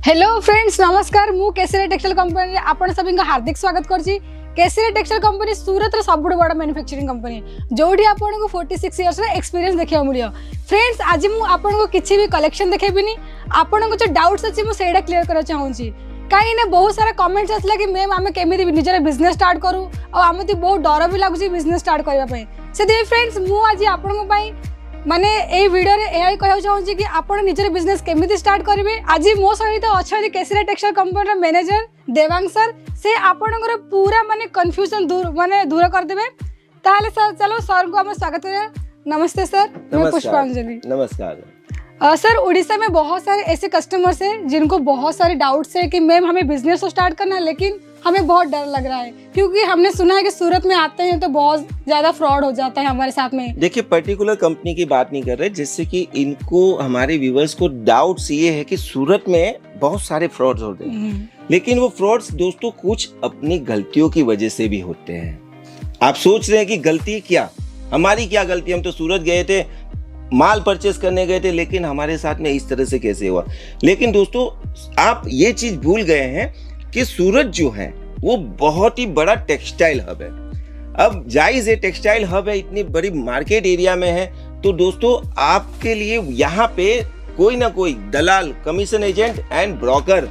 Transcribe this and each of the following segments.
Hello friends नमस्कार मु Kesari textile company आपण सभी हार्दिक स्वागत करछि। केसरी टेक्सटाइल कंपनी सूरत रो सबुठ बड़ मैन्युफैक्चरिंग कंपनी जोठी आपन को 46 इयर्स रे एक्सपीरियंस देखिया मिलियो। फ्रेंड्स आज मु आपन को किछि भी कलेक्शन देखेबिनी, आपन को जो डाउट्स अछि मु सेडा क्लियर करा चाहूछि। कहीं ना बहुत सारा कमेंट्स आसला कि मैम आमे केमिति निजर बिजनेस स्टार्ट करू और आमती बहुत डर भी लागुछि बिजनेस स्टार्ट करबा पई। से फ्रेंड्स मु आज आपन को पई माने ए वीडियो रे एआई कहउ चाहूछि कि आपण निजर बिजनेस केमिति स्टार्ट करिवे। आज मो सहित अछि केसरी टेक्सटाइल कंपनी रे मैनेजर देवांग सर, से आपणकर पूरा माने कंफ्यूजन दूर कर देबे। ताले सर चलो सर को हम स्वागत करें। नमस्ते सर, मैं पुष्पांजलि। नमस्कार सर, उड़ीसा में बहुत सारे ऐसे कस्टमर्स हैं जिनको बहुत सारे डाउट्स है कि मैम हमें बिजनेस तो स्टार्ट करना है लेकिन हमें बहुत डर लग रहा है, क्योंकि हमने सुना है कि सूरत में आते हैं तो बहुत ज्यादा फ्रॉड हो जाता है हमारे साथ में। देखिए, पर्टिकुलर कंपनी की बात नहीं कर रहे, जिससे कि इनको हमारे व्यूवर्स को डाउट्स ये है कि सूरत में बहुत सारे फ्रॉड्स होते हैं, लेकिन वो फ्रॉड्स दोस्तों कुछ अपनी गलतियों की वजह से भी होते हैं। आप सोच रहे हैं कि गलती क्या, हमारी क्या गलती, हम तो सूरत गए थे, माल परचेस करने गए थे, लेकिन हमारे साथ में इस तरह से कैसे हुआ। लेकिन दोस्तों आप ये चीज भूल गए हैं कि सूरत जो है वो बहुत ही बड़ा टेक्सटाइल हब है। अब जायज है, टेक्सटाइल हब है, इतनी बड़ी मार्केट एरिया में है, तो दोस्तों आपके लिए यहाँ पे कोई ना कोई दलाल, कमीशन एजेंट एंड ब्रोकर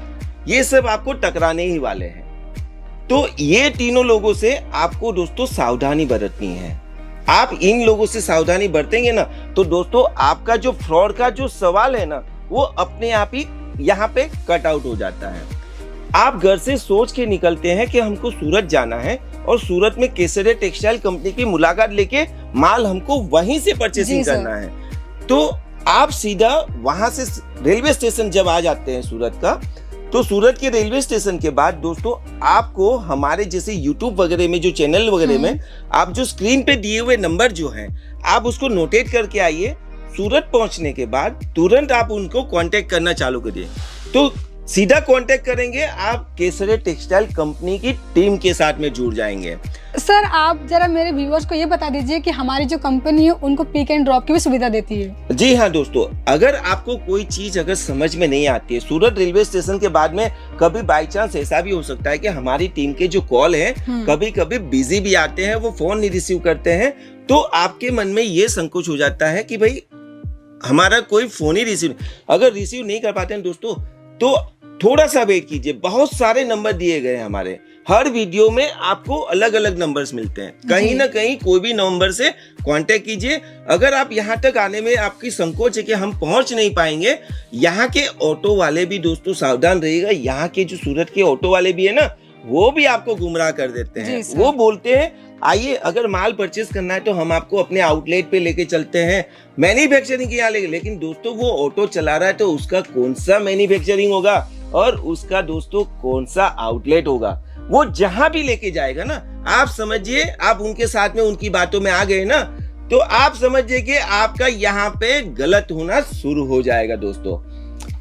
ये सब आपको टकराने ही वाले हैं। तो ये तीनों लोगों से आपको दोस्तों सावधानी बरतनी है। आप इन लोगों से सावधानी बरतेंगे ना तो दोस्तों आपका जो फ्रॉड का जो सवाल है ना वो अपने आप ही यहाँ पे कट आउट हो जाता है। आप घर से सोच के निकलते हैं कि हमको सूरत जाना है और सूरत में केसरी टेक्सटाइल कंपनी की मुलाकात लेके माल हमको वहीं से परचेसिंग करना है, तो आप सीधा वहां से रेलवे स्टेशन जब आ जाते हैं सूरत का, तो सूरत के रेलवे स्टेशन के बाद दोस्तों आपको हमारे जैसे यूट्यूब वगैरह में जो चैनल वगैरह में आप जो स्क्रीन पे दिए हुए नंबर जो हैं आप उसको नोटेट करके आइए। सूरत पहुंचने के बाद तुरंत आप उनको कांटेक्ट करना चालू करिए, तो सीधा कांटेक्ट करेंगे, आप केसरी टेक्सटाइल कंपनी की टीम के साथ में जुड़ जाएंगे। सर आप जरा मेरे व्यूअर्स को ये बता दीजिए कि हमारी जो कंपनी है उनको पिक एंड ड्रॉप की भी सुविधा देती है। जी हाँ दोस्तों, अगर आपको कोई चीज अगर समझ में नहीं आती है, सूरत रेलवे स्टेशन के बाद में कभी बाई चांस ऐसा भी हो सकता है कि हमारी टीम के जो कॉल है कभी कभी बिजी भी आते हैं, वो फोन नहीं रिसीव करते हैं, तो आपके मन में ये संकोच हो जाता है कि भाई हमारा कोई फोन ही रिसीव, अगर रिसीव नहीं कर पाते हैं दोस्तों तो थोड़ा सा वेट कीजिए। बहुत सारे नंबर दिए गए हैं हमारे, हर वीडियो में आपको अलग अलग नंबर्स मिलते हैं, कहीं ना कहीं कोई भी नंबर से कांटेक्ट कीजिए। अगर आप यहाँ तक आने में आपकी संकोच है कि हम पहुंच नहीं पाएंगे, यहाँ के ऑटो वाले भी दोस्तों सावधान रहिएगा, यहाँ के जो सूरत के ऑटो वाले भी है ना वो भी आपको गुमराह कर देते हैं। वो बोलते हैं आइए अगर माल परचेस करना है तो हम आपको अपने आउटलेट पे लेके चलते हैं, मैन्युफैक्चरिंग के यहाँ लेके, लेकिन दोस्तों वो ऑटो चला रहा है तो उसका कौन सा मैन्युफैक्चरिंग होगा और उसका दोस्तों कौन सा आउटलेट होगा, वो जहां भी लेके जाएगा ना, आप समझिए आप उनके साथ में उनकी बातों में आ गए ना, तो आप समझिए कि आपका यहाँ पे गलत होना शुरू हो जाएगा दोस्तों।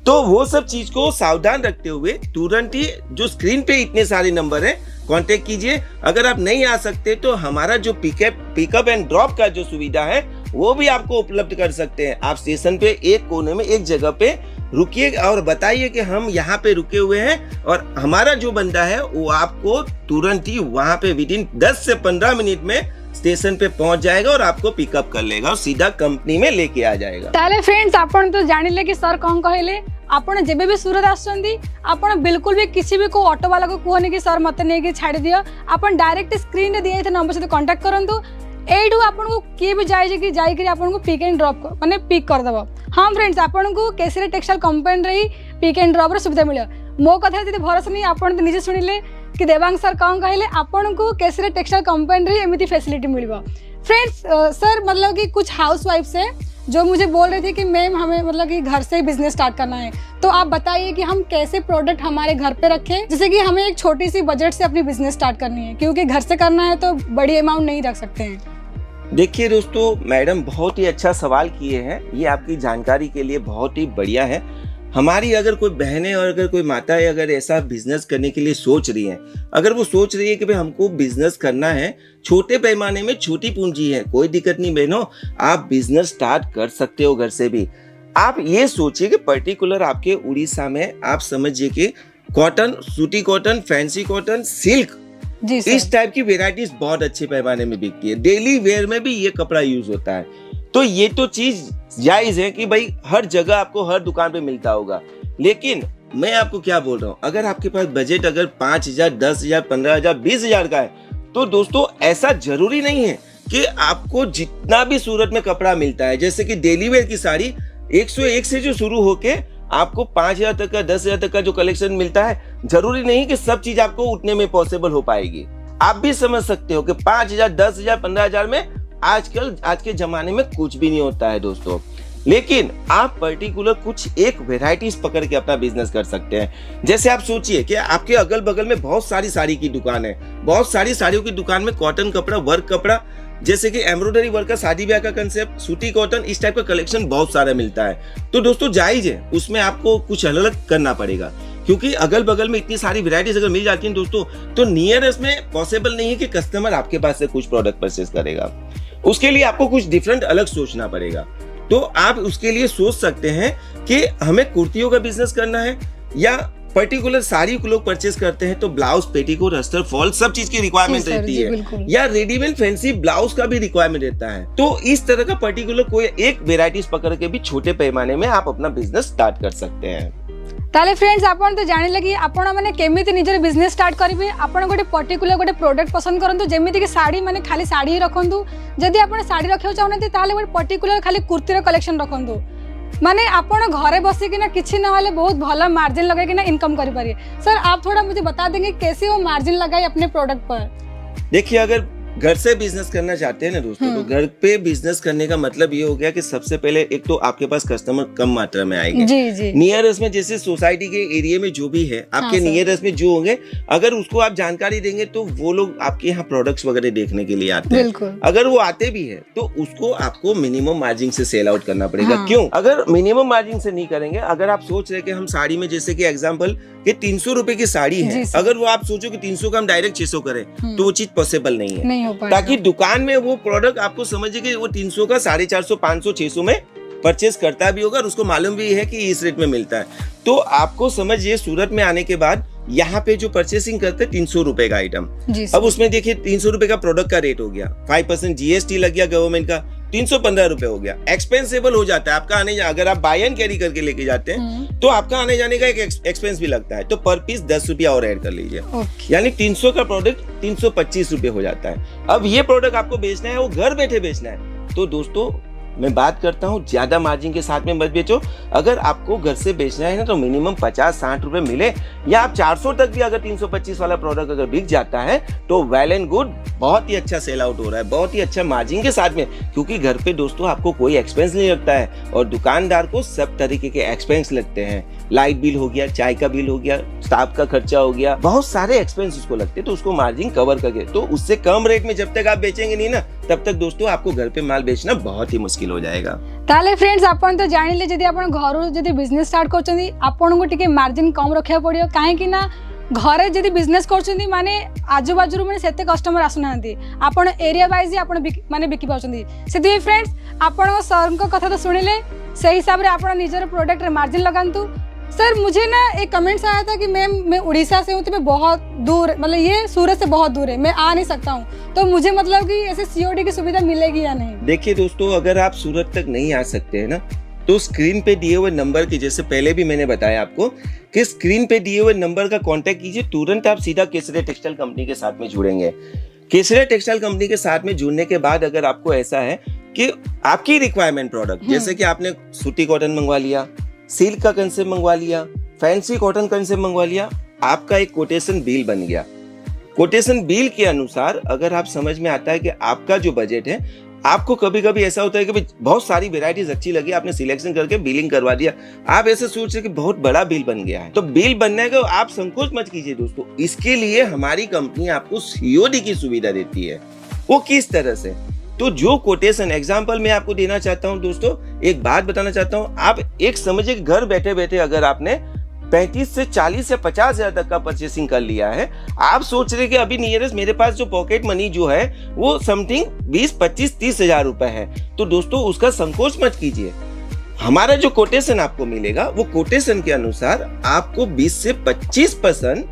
तो वो सब चीज को सावधान रखते हुए तुरंत ही जो स्क्रीन पे इतने सारे नंबर हैं कांटेक्ट कीजिए। अगर आप नहीं आ सकते तो हमारा जो पिकअप एंड ड्रॉप का जो सुविधा है वो भी आपको उपलब्ध कर सकते हैं। आप स्टेशन पे एक कोने में एक जगह पे रुकिए और बताइए कि हम यहाँ पे रुके हुए हैं, और हमारा जो बंदा है वो आपको तुरंत ही वहाँ पे विदिन 10 से 15 मिनट में स्टेशन पे पहुंच जाएगा और आपको पिकअप कर लेगा और सीधा कंपनी में लेके आ जाएगा। ताले फ्रेंड्स आपण तो जानिले कि सर कौन कहले, आपण जेबे भी सूरत आछंदी आपण बिल्कुल भी किसी भी को ऑटो वाला को कहने कि सर मते नहीं कि छाड़ी दियो, आपण डायरेक्ट स्क्रीन रे दिए थे नंबर से कांटेक्ट करंतु, एठू आपन को किए भी जाई कि आपन को पिक एंड ड्रॉप माने पिक कर दबो। हां फ्रेंड्स, आपन को केसरी टेक्सटाइल कंपनी रे पिक एंड ड्रॉप रे सुविधा मिलियो। मो कथा जदी भरोसा नहीं, आपण तो निजे सुनिले कि देवांग सर कौन कहले आपन को केसरी टेक्सटाइल कंपनी रे एमिति फैसिलिटी मिलिबो। फ्रेंड्स सर मतलब कि कुछ हाउसवाइफ्स है जो मुझे बोल रहे थे कि मैम हमें मतलब कि घर से ही बिजनेस स्टार्ट करना है, तो आप बताइए कि हम कैसे प्रोडक्ट हमारे घर पे रखें, जैसे कि हमें एक छोटी सी बजट से अपनी बिजनेस स्टार्ट करनी है, क्योंकि घर से करना है तो बड़ी अमाउंट नहीं रख सकते हैं। देखिए दोस्तों, मैडम बहुत ही अच्छा सवाल किए हैं, ये आपकी जानकारी के लिए बहुत ही बढ़िया है। हमारी अगर कोई बहनें और अगर कोई माताएं अगर ऐसा बिजनेस करने के लिए सोच रही हैं, अगर वो सोच रही है कि भाई हमको बिजनेस करना है, छोटे पैमाने में छोटी पूंजी है, कोई दिक्कत नहीं बहनों, आप बिजनेस स्टार्ट कर सकते हो घर से भी। आप ये सोचिए कि पर्टिकुलर आपके उड़ीसा में आप समझिए कि कॉटन, सूती कॉटन, फैंसी कॉटन, सिल्क, जी सर। इस टाइप की वेराइटीज बहुत अच्छे पैमाने में बिकती है। डेली वेयर में भी ये कपड़ा यूज होता है। तो ये तो चीज जायज है कि भाई हर जगह आपको हर दुकान पे मिलता होगा, लेकिन मैं आपको क्या बोल रहा हूँ, अगर आपके पास बजट अगर 5,000, 10,000, 15,000, 20,000 का है, तो दोस्तों ऐसा जरूरी नहीं है कि आपको जितना भी सूरत में कपड़ा मिलता है, जैसे कि डेली वेयर की साड़ी 101 से जो शुरू होके आपको 5,000 तक का, 10,000 तक का जो कलेक्शन मिलता है, जरूरी नहीं कि सब चीज आपको उतने में पॉसिबल हो पाएगी। आप भी समझ सकते हो कि 5,000, 10,000, 15,000 में आज के जमाने में कुछ भी नहीं होता है दोस्तों। लेकिन आप पर्टिकुलर कुछ एक वेराइटीज पकड़ के अपना बिजनेस कर सकते हैं। जैसे आप सोचिए कि आपके अगल बगल में बहुत सारी साड़ी की दुकान है, बहुत सारी साड़ियों की दुकान में कॉटन कपड़ा, वर्क कपड़ा, जैसे कि एम्ब्रॉयडरी वर्क का, शादी ब्याह का कंसेप्ट, सूती कॉटन, इस टाइप का कलेक्शन बहुत सारा मिलता है। तो दोस्तों जायज है, उसमें आपको कुछ अलग करना पड़ेगा, क्योंकि अगल बगल में इतनी सारी वैरायटीज अगर मिल जाती हैं दोस्तों, तो नियरेस्ट में पॉसिबल नहीं है कि कस्टमर आपके पास से कुछ प्रोडक्ट परचेज करेगा। उसके लिए आपको कुछ डिफरेंट अलग सोचना पड़ेगा। तो आप उसके लिए सोच सकते हैं कि हमें कुर्तियों का बिजनेस करना है, या पर्टिकुलर साड़ी को लोग परचेज करते हैं तो ब्लाउज, पेटीकोट, अस्तर, फॉल, सब चीज की रिक्वायरमेंट रहती है, या रेडीमेड फैंसी ब्लाउज का भी रिक्वायरमेंट रहता है। तो इस तरह का पर्टिकुलर कोई एक वेराइटीज पकड़ के भी छोटे पैमाने में आप अपना बिजनेस स्टार्ट कर सकते हैं। ताले फ्रेंड्स, आपण तो जानिले कि आपण माने केमिति निजर बिजनेस स्टार्ट करिवे। आपण गोटे पर्टिकुलर गोटे प्रोडक्ट पसंद करंतु, जेमिति कि साड़ी माने खाली साड़ी ही रखंतु। जदि आपण साड़ी रखियो चाहनते ताले गोटे पर्टिकुलर खाली कुर्तीर कलेक्शन रखंतु। माने आपण घरे बसी कि ना किछि न वाले बहुत भला मार्जिन लगा के ना इनकम करि पारिए। सर आप थोड़ा मुझे बता देंगे कैसे वो मार्जिन लगाए अपने प्रोडक्ट पर? देखिए, अगर घर से बिजनेस करना चाहते हैं ना दोस्तों, तो घर पे बिजनेस करने का मतलब ये हो गया कि सबसे पहले एक तो आपके पास कस्टमर कम मात्रा में आएंगे। जी जी। नियरेस्ट में जैसे सोसाइटी के एरिया में जो भी है, आपके नियरेस्ट में जो होंगे, अगर उसको आप जानकारी देंगे तो वो लोग आपके यहाँ प्रोडक्ट्स वगैरह देखने के लिए आते हैं। अगर वो आते भी है तो उसको आपको मिनिमम मार्जिन से सेल आउट करना पड़ेगा। क्यों? अगर मिनिमम मार्जिन से नहीं करेंगे, अगर आप सोच रहे कि हम साड़ी में, जैसे कि एग्जाम्पल कि 300 रुपए की साड़ी है, अगर वो आप सोचो कि 300 का हम डायरेक्ट 600 करें, तो वो चीज पॉसिबल नहीं है। ताकि दुकान में वो प्रोडक्ट आपको समझिए कि वो 300 का 450, 500, 600 में परचेज करता भी होगा और उसको मालूम भी है कि इस रेट में मिलता है। तो आपको समझिए, सूरत में आने के बाद यहाँ पे जो परचेसिंग करते हैं 300 रुपए का आइटम, अब उसमें देखिए 300 रुपए का प्रोडक्ट का रेट हो गया, 5% जीएसटी लग गया गवर्नमेंट का, 315 रुपए हो गया। एक्सपेंसिबल हो जाता है आपका आने, अगर आप बाय एंड कैरी करके लेके जाते हैं तो आपका आने जाने का एक एक्सपेंस भी लगता है। तो पर पीस 10 रुपया और ऐड कर लीजिए, यानी 300 का प्रोडक्ट 325 रुपए हो जाता है। अब ये प्रोडक्ट आपको बेचना है, वो घर बैठे बेचना है, तो दोस्तों मैं बात करता हूँ ज्यादा मार्जिन के साथ में मत बेचो। अगर आपको घर से बेचना है ना, तो मिनिमम 50-60 रुपए मिले, या आप 400 तक भी अगर 325 वाला प्रोडक्ट अगर बिक जाता है तो वेल एंड गुड, बहुत ही अच्छा सेल आउट हो रहा है, बहुत ही अच्छा मार्जिन के साथ में। क्योंकि घर पे दोस्तों आपको कोई एक्सपेंस नहीं लगता है, और दुकानदार को सब तरीके के एक्सपेंस लगते हैं। लाइट बिल हो गया, चाय का बिल हो गया, स्टाफ का खर्चा हो गया, बहुत सारे एक्सपेंस उसको लगते हैं, तो उसको मार्जिन कवर करके, तो उससे कम रेट में जब तक आप बेचेंगे नहीं ना, तब तक दोस्तों आपको घर पे माल बेचना बहुत ही मुश्किल हो जाएगा। ताले फ्रेंड्स, आपण तो जानिले जदि आपण घर जदि बिजनेस स्टार्ट करछन्ती, आपण को टिके मार्जिन कम रखिया पड़ियो। काहे कि ना घरे जदि बिजनेस करछन्ती माने आजू बाजू माने सेते कस्टमर आसुनांती, आपण एरिया वाइज ही आपण माने बिकी पाउछन्ती। सेति फ्रेंड्स, आपण सर को कथा तो सुनिले, से हिसाब रे आपण निजर प्रोडक्ट रे मार्जिन लगांतु। सर मुझे ना एक कमेंट्स आया था कि मैम मैं उड़ीसा से हूँ, तो मैं बहुत दूर, मतलब ये सूरत से बहुत दूर है, मैं आ नहीं सकता हूँ, तो मुझे मतलब कि ऐसे सीओडी की सुविधा मिलेगी या नहीं? देखिए दोस्तों, अगर आप सूरत तक नहीं आ सकते हैं ना, तो स्क्रीन पे दिए हुए नंबर की, जैसे पहले भी मैंने बताया आपको कि स्क्रीन पे दिए हुए नंबर का कांटेक्ट कीजिए, तुरंत आप सीधा केसरिया टेक्सटाइल कंपनी के साथ में जुड़ेंगे। केसरिया टेक्सटाइल कंपनी के साथ में जुड़ने के बाद अगर आपको ऐसा है कि आपकी रिक्वायरमेंट प्रोडक्ट, जैसे कि आपने सूती कॉटन मंगवा लिया, सिल्क का कंसेप्ट मंगवा लिया, फैंसी कॉटन कंसेप्ट मंगवा लिया, आपका एक कोटेशन बिल बन गया। कोटेशन बिल के अनुसार अगर आप समझ में आता है कि आपका जो बजट है, आपको कभी कभी ऐसा होता है कि बहुत सारी वेराइटीज अच्छी लगी, आपने सिलेक्शन करके बिलिंग करवा दिया, आप ऐसे सोच रहे कि बहुत बड़ा बिल बन गया है, तो बिल बनने का आप संकोच मत कीजिए दोस्तों। इसके लिए हमारी कंपनी आपको सीओडी की सुविधा देती है। वो किस तरह से? तो जो कोटेशन एग्जाम्पल मैं आपको देना चाहता हूं दोस्तों, एक बात बताना चाहता हूं, आप एक समझिए घर बैठे बैठे अगर आपने 35 से 40 या 50 हजार तक का परचेसिंग कर लिया है, आप सोच रहे कि अभी नियरेस्ट मेरे पास जो पॉकेट मनी जो है वो समथिंग 20, 25, 30 हजार रुपए है, तो दोस्तों उसका संकोच मत कीजिए। हमारा जो कोटेशन आपको मिलेगा वो कोटेशन के अनुसार आपको 20 से 25%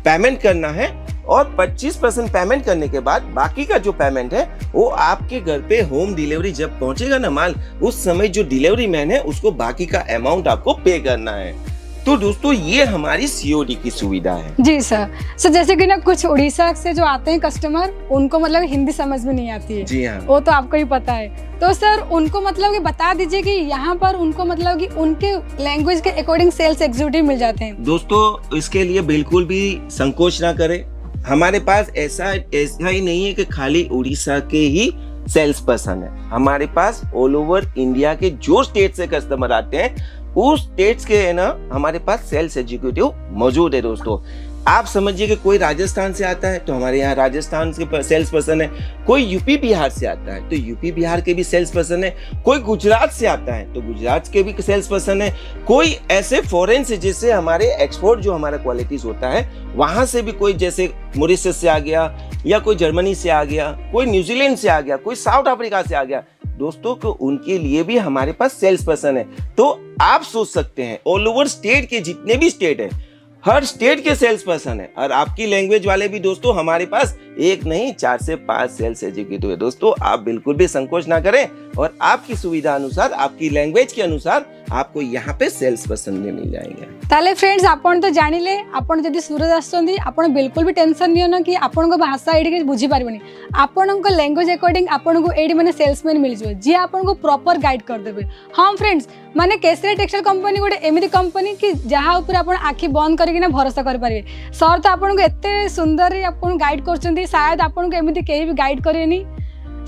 पेमेंट करना है और 25% पेमेंट करने के बाद बाकी का जो पेमेंट है वो आपके घर पे होम डिलीवरी जब पहुंचेगा ना माल, उस समय जो डिलीवरी मैन है उसको बाकी का अमाउंट आपको पे करना है। तो दोस्तों ये हमारी सीओडी की सुविधा है। जी सर। सर जैसे कि ना कुछ उड़ीसा से जो आते हैं कस्टमर, उनको मतलब हिंदी समझ में नहीं आती है। जी हाँ, वो तो आपको ही पता है। तो सर उनको मतलब कि बता दीजिए कि यहाँ पर उनको मतलब कि उनके लैंग्वेज के अकॉर्डिंग सेल्स एग्जीक्यूटिव मिल जाते हैं। दोस्तों इसके लिए बिल्कुल भी संकोच ना करें। हमारे पास ऐसा ही नहीं है कि खाली उड़ीसा के ही सेल्स पर्सन है। हमारे पास ऑल ओवर इंडिया के जो स्टेट से कस्टमर आते हैं उस स्टेट्स के है ना हमारे पास सेल्स एग्जीक्यूटिव मौजूद है। दोस्तों आप समझिए कि कोई राजस्थान से आता है तो हमारे यहाँ राजस्थान के सेल्स पर्सन है, कोई यूपी बिहार से आता है तो यूपी बिहार के भी सेल्स पर्सन है, कोई गुजरात से आता है तो गुजरात के भी सेल्स पर्सन है, कोई ऐसे फॉरेन से जैसे हमारे एक्सपोर्ट जो हमारा क्वालिटीज होता है वहां से भी कोई जैसे मॉरिशस से आ गया या कोई जर्मनी से आ गया, कोई न्यूजीलैंड से आ गया, कोई साउथ अफ्रीका से आ गया। दोस्तों को उनके लिए भी हमारे पास सेल्स पर्सन है। तो आप सोच सकते हैं ऑल ओवर स्टेट के जितने भी स्टेट है हर स्टेट के सेल्स पर्सन है और आपकी लैंग्वेज वाले भी दोस्तों हमारे पास एक नहीं 4 से 5 सेल्स एग्जीक्यूटिव है। दोस्तों आप बिल्कुल भी संकोच ना करें और आपकी सुविधा अनुसार आपकी लैंग्वेज के अनुसार आपको यहाँ पे सेल्स पर्सन भी मिल जाएंगे। ताले फ्रेंड्स आपण तो जानिले, आपण जदि सूरत आछंती आपण बिल्कुल भी टेंशन नियो ना कि आपण को भाषा एडी के बुझी पारबनी। आपण को लैंग्वेज अकॉर्डिंग आपण को एडी माने सेल्समैन मिल जो जे आपण को प्रॉपर गाइड कर देबे। हां फ्रेंड्स माने केसरी टेक्सटाइल कंपनी गोटे एमिति कंपनी कि जहाँ ऊपर आपण आखि बंद करके ना भरोसा कर पारे। सर तो आपण को एते सुंदर आपण गाइड करछंती, शायद आपण को एमिति केही भी गाइड करेनी।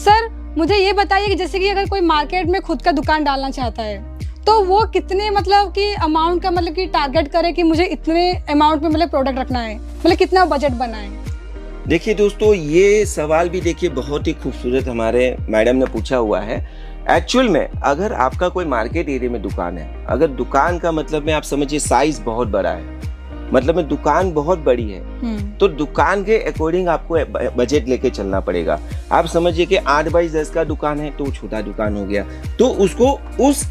सर मुझे ये बताइए कि जैसे कि अगर कोई मार्केट में खुद का दुकान डालना चाहता है तो वो कितने मतलब कि अमाउंट का मतलब कि टारगेट करे कि मुझे इतने अमाउंट में मतलब प्रोडक्ट रखना है, मतलब कितना बजट बनाए? देखिए दोस्तों ये सवाल भी देखिए बहुत ही खूबसूरत हमारे मैडम ने पूछा हुआ है। एक्चुअल में अगर आपका कोई मार्केट एरिया में दुकान है, अगर दुकान का मतलब में आप समझिए साइज बहुत बड़ा है, मतलब में दुकान बहुत बड़ी है तो दुकान के अकॉर्डिंग आपको बजट लेके चलना पड़ेगा। आप समझिए कि 8x10 का दुकान है तो छोटा दुकान हो गया, तो उसको उस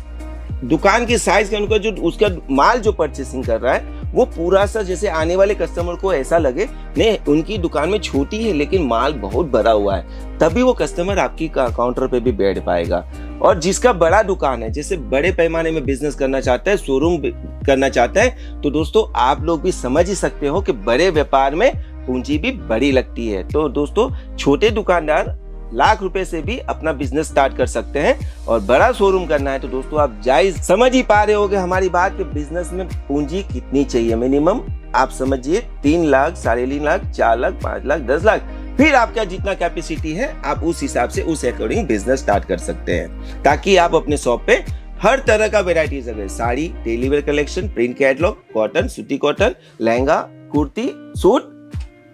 दुकान की साइज के अनुसार जो उसका माल जो परचेसिंग कर रहा है वो पूरा सा जैसे आने वाले कस्टमर को ऐसा लगे नहीं उनकी दुकान में छोटी है लेकिन माल बहुत भरा हुआ है, तभी वो कस्टमर आपकी काउंटर पे भी बैठ पाएगा। और जिसका बड़ा दुकान है, जैसे बड़े पैमाने में बिजनेस करना चाहता है, शोरूम करना चाहता है, तो दोस्तों आप लोग भी समझ ही सकते हो कि बड़े व्यापार में पूंजी भी बड़ी लगती है। तो दोस्तों छोटे दुकानदार लाख रुपए से भी अपना बिजनेस स्टार्ट कर सकते हैं और बड़ा शोरूम करना है तो दोस्तों आप जायज समझ ही पा रहे होंगे हमारी बात कि बिजनेस में पूंजी कितनी चाहिए। मिनिमम आप समझिए 3 लाख, 3.5 लाख, 4 लाख, 5 लाख, 10 लाख, फिर आपका जितना कैपेसिटी है आप उस हिसाब से उस अकॉर्डिंग बिजनेस स्टार्ट कर सकते हैं, ताकि आप अपने शॉप पे हर तरह का वेराइटीज अगर sari, daily wear collection, print catalogue, cotton, सूती cotton, lehenga, kurti, suit,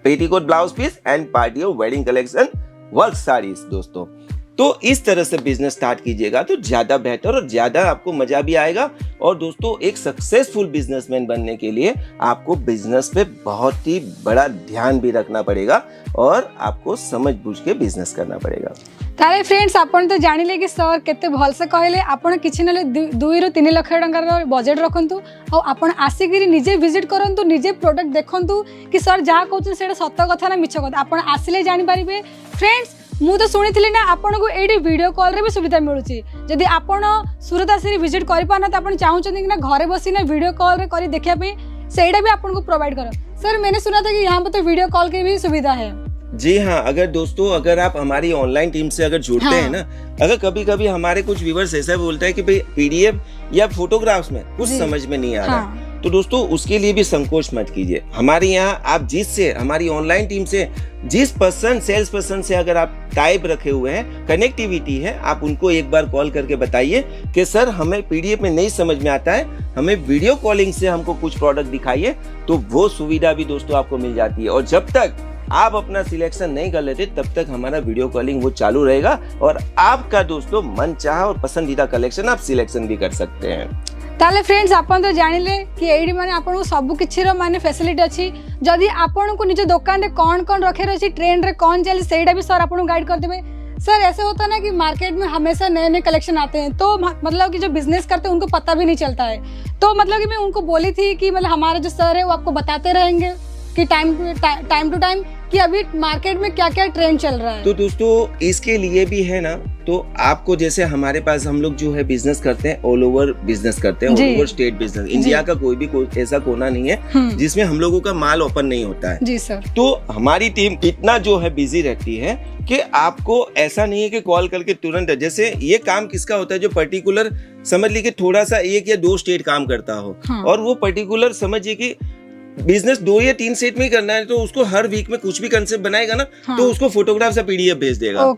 petticoat, blouse piece and party और वेडिंग कलेक्शन, वर्क साड़ीज। दोस्तों तो इस तरह से बिजनेस स्टार्ट कीजिएगा तो ज्यादा बेहतर और ज्यादा आपको मजा भी आएगा। और दोस्तों एक सक्सेसफुल बिजनेसमैन बनने के लिए आपको बिजनेस पे बहुत ही बड़ा ध्यान भी रखना पड़ेगा और आपको समझ बूझ के बिजनेस करना पड़ेगा। ताले फ्रेंड्स आपण तो जानिले कि सर केते भल से कहले आपण किछि नले 2 ରୁ 3 लाख टंकार बजेट रखंतु और आपण आसिकिरी निजे विजिट करंतु, निजे प्रोडक्ट देखंतु कि सर जहाँ कहउछन सेटा सत्य कथा ना मिछ कथा आपण आसिले जानि पारिबे। फ्रेंड्स मु तो सुनिथिली ना आपण को एडी वीडियो कॉल रे भी सुविधा मिलुची। जदि आपण सूरत आसी विजिट करि पाना त आपण चाहउछन कि ना घरे बसी ना वीडियो कॉल रे करी देखिया पे सेटा भी आपण को प्रोवाइड करो। सर मैंने सुना था कि यहाँ पर तो वीडियो कॉल की भी सुविधा है। जी हाँ, अगर दोस्तों अगर आप हमारी ऑनलाइन टीम से अगर जुड़ते हैं ना, अगर कभी कभी हमारे कुछ व्यूअर्स ऐसा बोलते हैं कि भाई पीडीएफ या फोटोग्राफ्स में कुछ समझ में नहीं आ रहा, तो दोस्तों उसके लिए भी संकोच मत कीजिए। हमारे यहाँ आप जिससे हमारी ऑनलाइन टीम से जिस पर्सन सेल्स पर्सन से अगर आप टाइप रखे हुए हैं, कनेक्टिविटी है, आप उनको एक बार कॉल करके बताइए कि सर हमें पीडीएफ में नहीं समझ में आता है, हमें वीडियो कॉलिंग से हमको कुछ प्रोडक्ट दिखाइए, तो वो सुविधा भी दोस्तों आपको मिल जाती है। और जब तक आप अपना सिलेक्शन नहीं कर लेते तब तक हमारा वीडियो कॉलिंग वो चालू रहेगा और आपका दोस्तों मन चाहा और पसंदीदा कलेक्शन आप सिलेक्शन भी कर सकते हैं। ताले फ्रेंड्स आपण तो जानिले कि एडी माने आपण को सब किछि रो माने फैसिलिटी अछि। जदि आपण को निज दुकान रे कोन कोन रखे अछि, ट्रेंड रे कोन चली सेटा भी सर आपण गाइड कर देबे। सर ऐसे होता है ना कि मार्केट में हमेशा नए नए कलेक्शन आते हैं, तो मतलब कि जो बिजनेस करते हैं उनको पता भी नहीं चलता है। तो मतलब कि मैं उनको बोली थी कि मतलब हमारे जो सर है वो आपको बताते रहेंगे कि टाइम टू टाइम कि अभी मार्केट में क्या क्या ट्रेंड चल रहा है। तो दोस्तों इसके लिए भी है ना, तो आपको जैसे हमारे पास हम लोग जो है बिजनेस करते हैं, ऑल ओवर बिजनेस करते हैं, all over estate business. India का कोई ऐसा कोना नहीं है जिसमें हम लोगों का माल ओपन नहीं होता है। जी सर। तो हमारी टीम इतना जो है बिजी रहती है कि आपको ऐसा नहीं है कि कॉल करके तुरंत, जैसे ये काम किसका होता है जो पर्टिकुलर समझ लीजिए थोड़ा सा 1 या 2 स्टेट काम करता हो, और वो पर्टिकुलर समझिए कि बिजनेस 2 या 3 स्टेट में ही करना है, तो उसको हर वीक में कुछ भी कंसेप्ट बनाएगा ना, तो उसको फोटोग्राफ से पीडीएफ भेज देगा।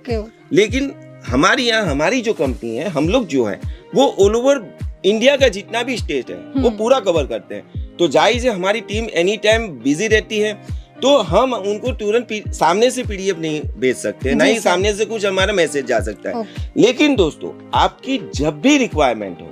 लेकिन हमारी यहाँ हमारी जो कंपनी है, हम लोग जो है वो ऑल ओवर इंडिया का जितना भी स्टेट है वो पूरा कवर करते हैं। तो जाहिर है हमारी टीम एनी टाइम बिजी रहती है, तो हम उनको तुरंत सामने से पीडीएफ नहीं भेज सकते, ना ही सामने से कुछ हमारा मैसेज जा सकता है। लेकिन दोस्तों आपकी जब भी रिक्वायरमेंट हो,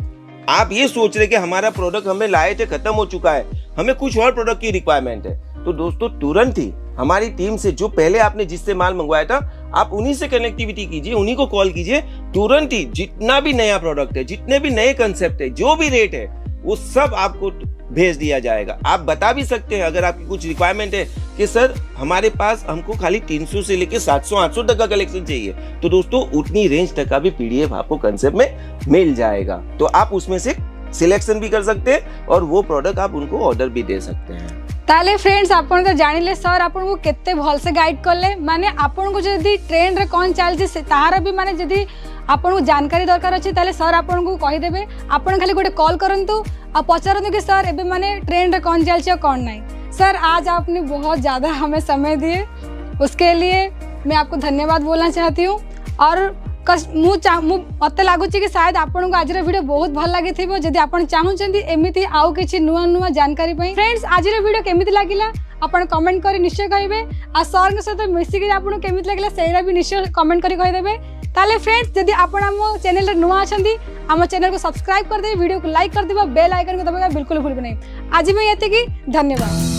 आप ये सोच रहे कि हमारा प्रोडक्ट हमें लाए थे खत्म हो चुका है, हमें कुछ और प्रोडक्ट की रिक्वायरमेंट है, तो दोस्तों तुरंत ही हमारी टीम से जो पहले आपने जिससे माल मंगवाया था, आप उन्हीं से कनेक्टिविटी कीजिए, उन्हीं को कॉल कीजिए। तुरंत ही जितना भी नया प्रोडक्ट है, जितने भी नए कंसेप्ट है, जो भी रेट है, वो सब आपको भेज दिया जाएगा। आप बता भी सकते हैं अगर आपकी कुछ रिक्वायरमेंट है कि सर हमारे पास हमको खाली 300 से लेके 700-800 तक का कलेक्शन चाहिए, तो दोस्तों उतनी रेंज तक का भी पीडीएफ आपको कंसेप्ट में मिल जाएगा। तो आप उसमें से सिलेक्शन भी कर सकते हैं और वो प्रोडक्ट आप उनको ऑर्डर भी दे सकते हैं। ताले फ्रेंड्स आपण तो जानिले सर आपण को केते भल से गाइड करले, माने आपण को जदी ट्रेंड रे कोन चलछि से ताहार भी माने जदी आपण को जानकारी दरकार अछि ताले सर आपण को कहि देबे। आपण खाली गोटे कॉल करंतु आ पचारंतु कि सर एबे माने ट्रेंड रे कोन चलछि और कोन नहीं। सर आज आपने बहुत ज्यादा हमें समय दिए, उसके लिए मैं आपको धन्यवाद बोलना चाहती हूँ। और मत लगुच कि शायद आपको आज वीडियो बहुत भल लगी थी, जदि आप चाहूँगी एमती आउ किसी नुआ नुआ जानकारी। फ्रेंड्स आज वीडियो केमिति लगिला आपण कमेंट करी निश्चय कहिबे, आ सर सहित मिसिक आपको केमिति लगिला सेरा भी निश्चय कमेंट करी कहिदेबे। ताले फ्रेंड्स जदि आपण आम चैनल रे नुआ अछंती, आम चैनल को सब्सक्राइब कर दे, वीडियो को लाइक कर देबा, बेल आइकन को दबाइबा बिल्कुल भूलबे नहीं। आज मैं एतिकी, धन्यवाद।